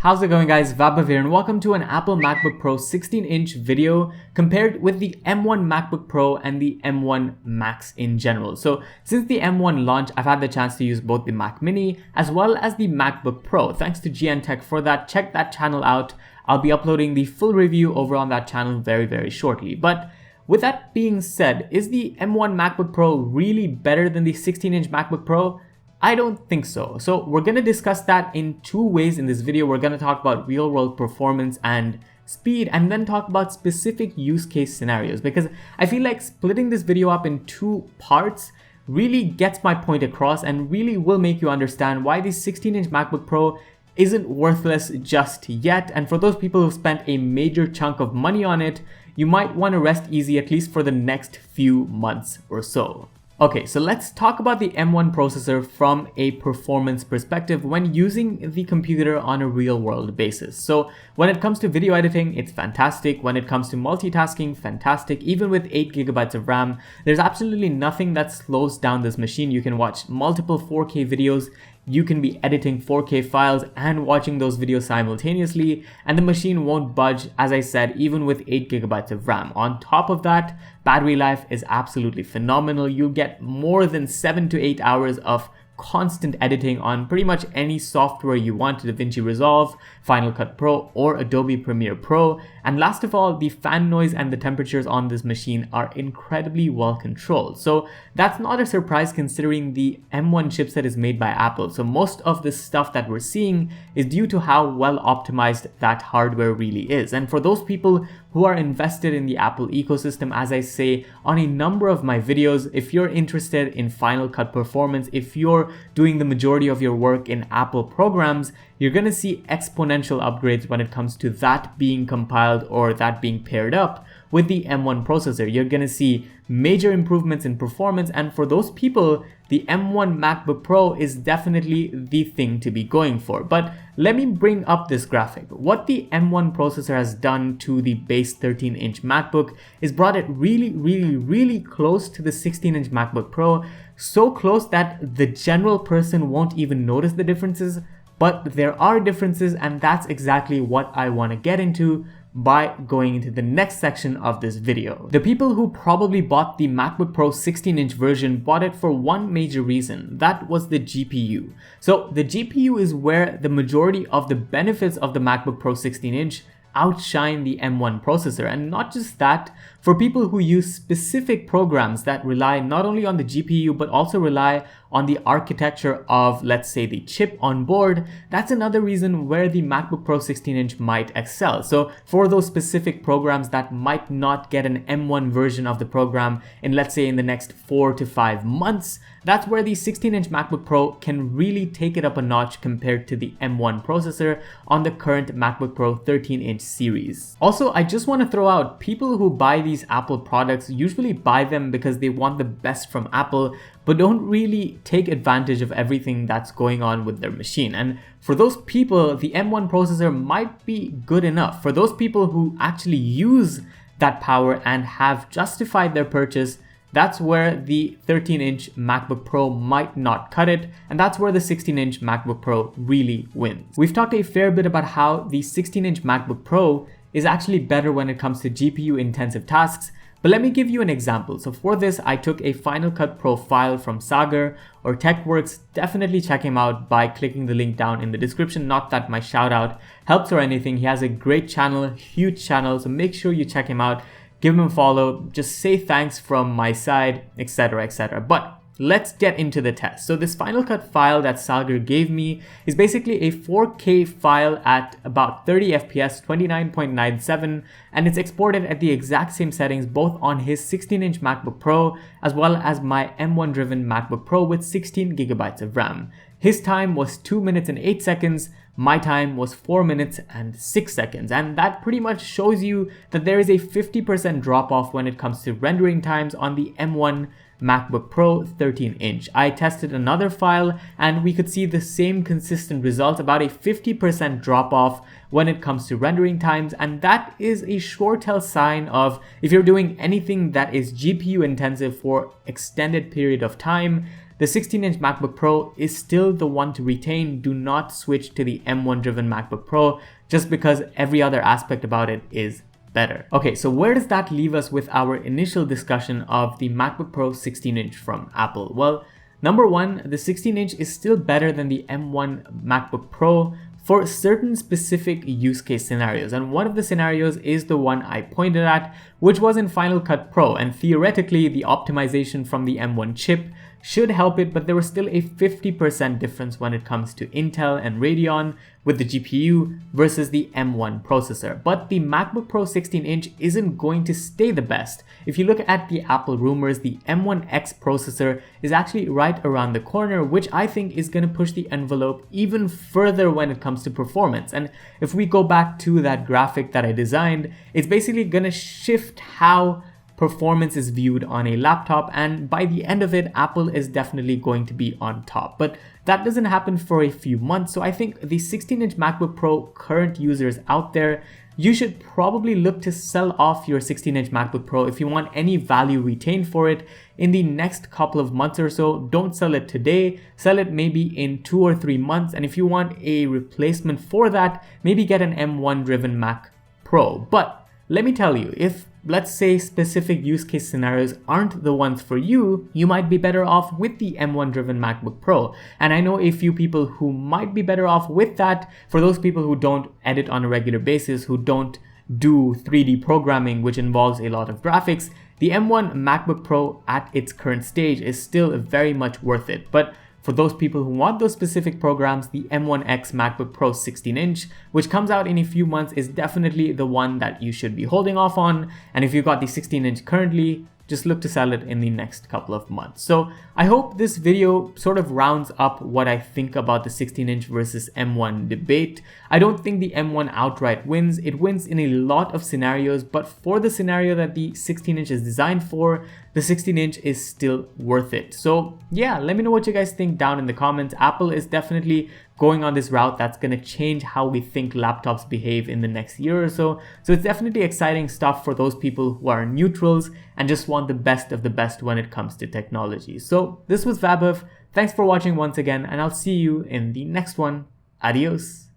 How's it going, guys? Vaibhav here and welcome to an Apple MacBook Pro 16-inch video compared with the M1 MacBook Pro and the M1 Max in general. So since the M1 launch, I've had the chance to use both the Mac Mini as well as the MacBook Pro. Thanks to GN Tech for that. Check that channel out. I'll be uploading the full review over on that channel very shortly. But with that being said, is the M1 MacBook Pro really better than the 16-inch MacBook Pro? I don't think so. So we're going to discuss that in two ways in this video. We're going to talk about real world performance and speed and then talk about specific use case scenarios, because I feel like splitting this video up in two parts really gets my point across and really will make you understand why the 16-inch MacBook Pro isn't worthless just yet. And for those people who've spent a major chunk of money on it, you might want to rest easy at least for the next few months or so. Okay, so let's talk about the M1 processor from a performance perspective when using the computer on a real-world basis. So when it comes to video editing, it's fantastic. When it comes to multitasking, fantastic. Even with 8 GB of RAM, there's absolutely nothing that slows down this machine. You can watch multiple 4K videos. You can be editing 4K files and watching those videos simultaneously, and the machine won't budge, as I said, even with 8 GB of RAM. On top of that, battery life is absolutely phenomenal. You'll get more than 7 to 8 hours of constant editing on pretty much any software you want, DaVinci Resolve, Final Cut Pro, or Adobe Premiere Pro. And last of all, the fan noise and the temperatures on this machine are incredibly well controlled. So that's not a surprise considering the M1 chipset is made by Apple. So most of the stuff that we're seeing is due to how well optimized that hardware really is. And for those people who are invested in the Apple ecosystem, as I say on a number of my videos, if you're interested in Final Cut performance, if you're doing the majority of your work in Apple programs, you're going to see exponential upgrades when it comes to that being compiled or that being paired up with the M1 processor. You're going to see major improvements in performance, and for those people, the M1 MacBook Pro is definitely the thing to be going for. But let me bring up this graphic. What the M1 processor has done to the base 13-inch MacBook is brought it really close to the 16-inch MacBook Pro, so close that the general person won't even notice the differences. But there are differences, and that's exactly what I want to get into by going into the next section of this video. The people who probably bought the MacBook Pro 16-inch version bought it for one major reason. That was the GPU. So the GPU is where the majority of the benefits of the MacBook Pro 16-inch outshine the M1 processor. And not just that, for people who use specific programs that rely not only on the GPU but also rely on the architecture of, let's say, the chip on board, that's another reason where the MacBook Pro 16-inch might excel. So for those specific programs that might not get an M1 version of the program in, let's say, in the next 4 to 5 months, that's where the 16-inch MacBook Pro can really take it up a notch compared to the M1 processor on the current MacBook Pro 13-inch series. Also, I just want to throw out, people who buy these Apple products usually buy them because they want the best from Apple, but don't really take advantage of everything that's going on with their machine. And for those people, the M1 processor might be good enough. For those people who actually use that power and have justified their purchase, that's where the 13-inch MacBook Pro might not cut it, and that's where the 16-inch MacBook Pro really wins. We've talked a fair bit about how the 16-inch MacBook Pro is actually better when it comes to GPU-intensive tasks, but let me give you an example. So for this, I took a Final Cut Pro file from Sagar or TechWorks. Definitely check him out by clicking the link down in the description. Not that my shout out helps or anything. He has a great channel, huge channel, so make sure you check him out. Give him a follow, just say thanks from my side, etc. But let's get into the test. So this Final Cut file that Sagar gave me is basically a 4K file at about 30 FPS, 29.97, and it's exported at the exact same settings both on his 16-inch MacBook Pro as well as my M1 driven MacBook Pro with 16 GB of RAM. His time was 2 minutes and 8 seconds. My time was 4 minutes and 6 seconds. And that pretty much shows you that there is a 50% drop off when it comes to rendering times on the M1 MacBook Pro 13-inch. I tested another file and we could see the same consistent results, about a 50% drop off when it comes to rendering times. And that is a sure tell sign of, if you're doing anything that is GPU intensive for extended period of time, the 16-inch MacBook Pro is still the one to retain. Do not switch to the M1 driven MacBook Pro just because every other aspect about it is better. Okay, so where does that leave us with our initial discussion of the MacBook Pro 16-inch from Apple? Well, number one, the 16-inch is still better than the M1 MacBook Pro for certain specific use case scenarios. And one of the scenarios is the one I pointed at, which was in Final Cut Pro. And theoretically, the optimization from the M1 chip should help it, but there was still a 50% difference when it comes to Intel and Radeon with the GPU versus the M1 processor. But the MacBook Pro 16-inch isn't going to stay the best. If you look at the Apple rumors, the M1X processor is actually right around the corner, which I think is going to push the envelope even further when it comes to performance. And if we go back to that graphic that I designed, it's basically going to shift how performance is viewed on a laptop, and by the end of it, Apple is definitely going to be on top. But that doesn't happen for a few months, so I think the 16-inch MacBook Pro current users out there, you should probably look to sell off your 16-inch MacBook Pro if you want any value retained for it in the next couple of months or so. Don't sell it today, sell it maybe in 2 or 3 months, and if you want a replacement for that, maybe get an M1 driven Mac Pro. But let me tell you, if let's say specific use case scenarios aren't the ones for you, you might be better off with the M1 driven MacBook Pro. And I know a few people who might be better off with that. For those people who don't edit on a regular basis, who don't do 3D programming, which involves a lot of graphics, the M1 MacBook Pro at its current stage is still very much worth it. But for those people who want those specific programs, the M1X MacBook Pro 16-inch, which comes out in a few months, is definitely the one that you should be holding off on. And if you've got the 16-inch currently, just look to sell it in the next couple of months. So I hope this video sort of rounds up what I think about the 16-inch versus M1 debate. I don't think the M1 outright wins. It wins in a lot of scenarios, but for the scenario that the 16-inch is designed for, the 16-inch is still worth it. So yeah, let me know what you guys think down in the comments. Apple is definitely going on this route that's going to change how we think laptops behave in the next year or so. So it's definitely exciting stuff for those people who are neutrals and just want the best of the best when it comes to technology. So this was Vaibhav. Thanks for watching once again, and I'll see you in the next one. Adios.